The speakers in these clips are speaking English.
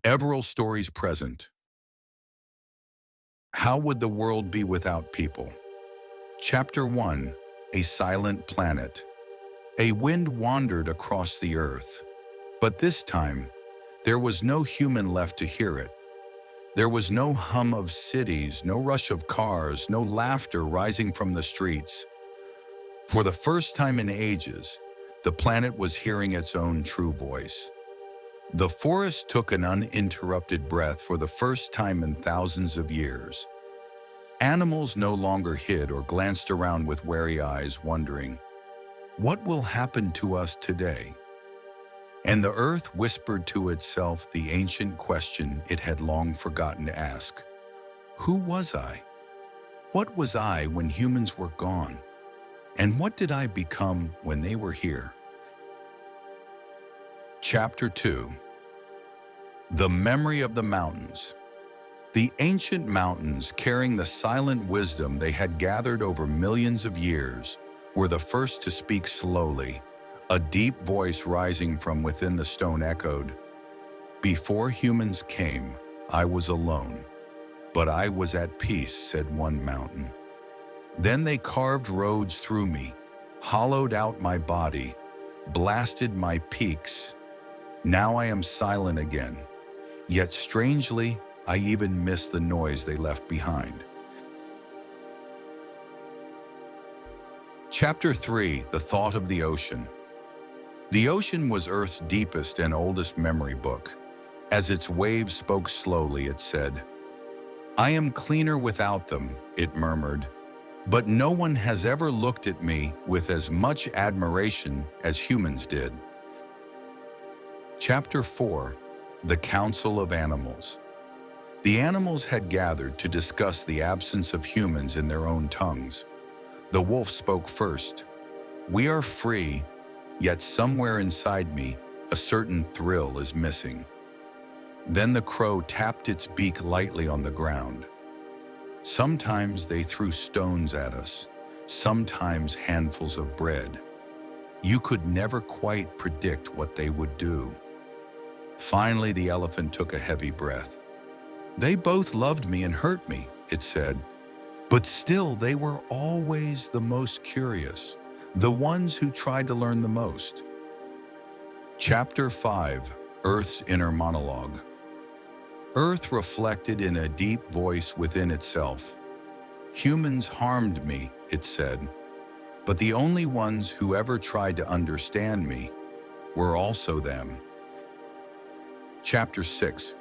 Everal stories present. How would the world be without people? Chapter 1. A Silent Planet. A wind wandered across the earth, but this time, there was no human left to hear it. There was no hum of cities, no rush of cars, no laughter rising from the streets. For the first time in ages, the planet was hearing its own true voice. The forest took an uninterrupted breath for the first time in thousands of years. Animals no longer hid or glanced around with wary eyes, wondering, "What will happen to us today?" And the earth whispered to itself the ancient question it had long forgotten to ask. Who was I? What was I when humans were gone? And what did I become when they were here? Chapter 2. The Memory of the Mountains. The ancient mountains, carrying the silent wisdom they had gathered over millions of years, were the first to speak slowly. A deep voice rising from within the stone echoed, "Before humans came, I was alone, but I was at peace," said one mountain. "Then they carved roads through me, hollowed out my body, blasted my peaks. Now I am silent again, yet strangely, I even miss the noise they left behind." Chapter 3. The Thought of the Ocean. The ocean was Earth's deepest and oldest memory book. As its waves spoke slowly, it said, "I am cleaner without them," it murmured, "but no one has ever looked at me with as much admiration as humans did." Chapter 4. The Council of Animals. The animals had gathered to discuss the absence of humans in their own tongues. The wolf spoke first. "We are free, yet somewhere inside me, a certain thrill is missing." Then the crow tapped its beak lightly on the ground. "Sometimes they threw stones at us, sometimes handfuls of bread. You could never quite predict what they would do." Finally, the elephant took a heavy breath. "They both loved me and hurt me," it said, "but still they were always the most curious, the ones who tried to learn the most." Chapter 5. Earth's Inner Monologue. Earth reflected in a deep voice within itself. "Humans harmed me," it said, "but the only ones who ever tried to understand me were also them." Chapter 6.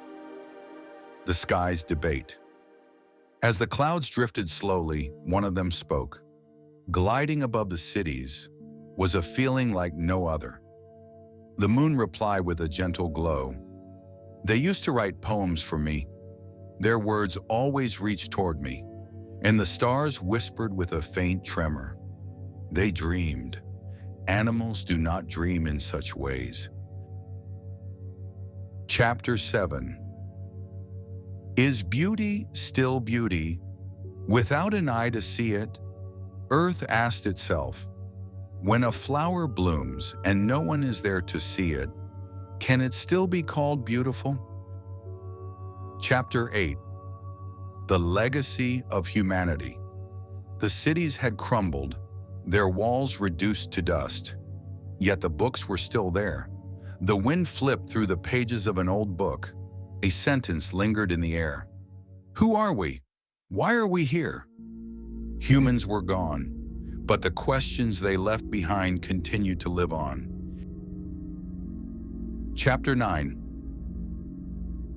The Sky's Debate. As the clouds drifted slowly, one of them spoke. Gliding above the cities was a feeling like no other. The moon replied with a gentle glow. "They used to write poems for me. Their words always reached toward me." And the stars whispered with a faint tremor. "They dreamed. Animals do not dream in such ways." Chapter 7. Is beauty still beauty? Without an eye to see it, Earth asked itself, when a flower blooms and no one is there to see it, can it still be called beautiful? Chapter 8. The Legacy of Humanity. The cities had crumbled, their walls reduced to dust, yet the books were still there. The wind flipped through the pages of an old book. A sentence lingered in the air. Who are we? Why are we here? Humans were gone, but the questions they left behind continued to live on. Chapter 9.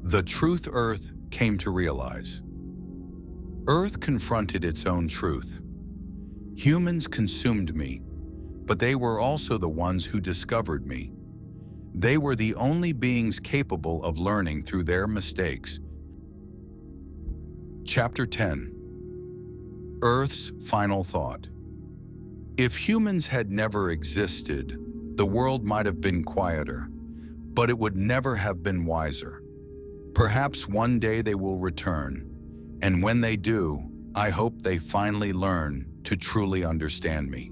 The truth Earth came to realize. Earth confronted its own truth. Humans consumed me, but they were also the ones who discovered me. They were the only beings capable of learning through their mistakes. Chapter 10. Earth's Final Thought. If humans had never existed, the world might have been quieter, but it would never have been wiser. Perhaps one day they will return, and when they do, I hope they finally learn to truly understand me.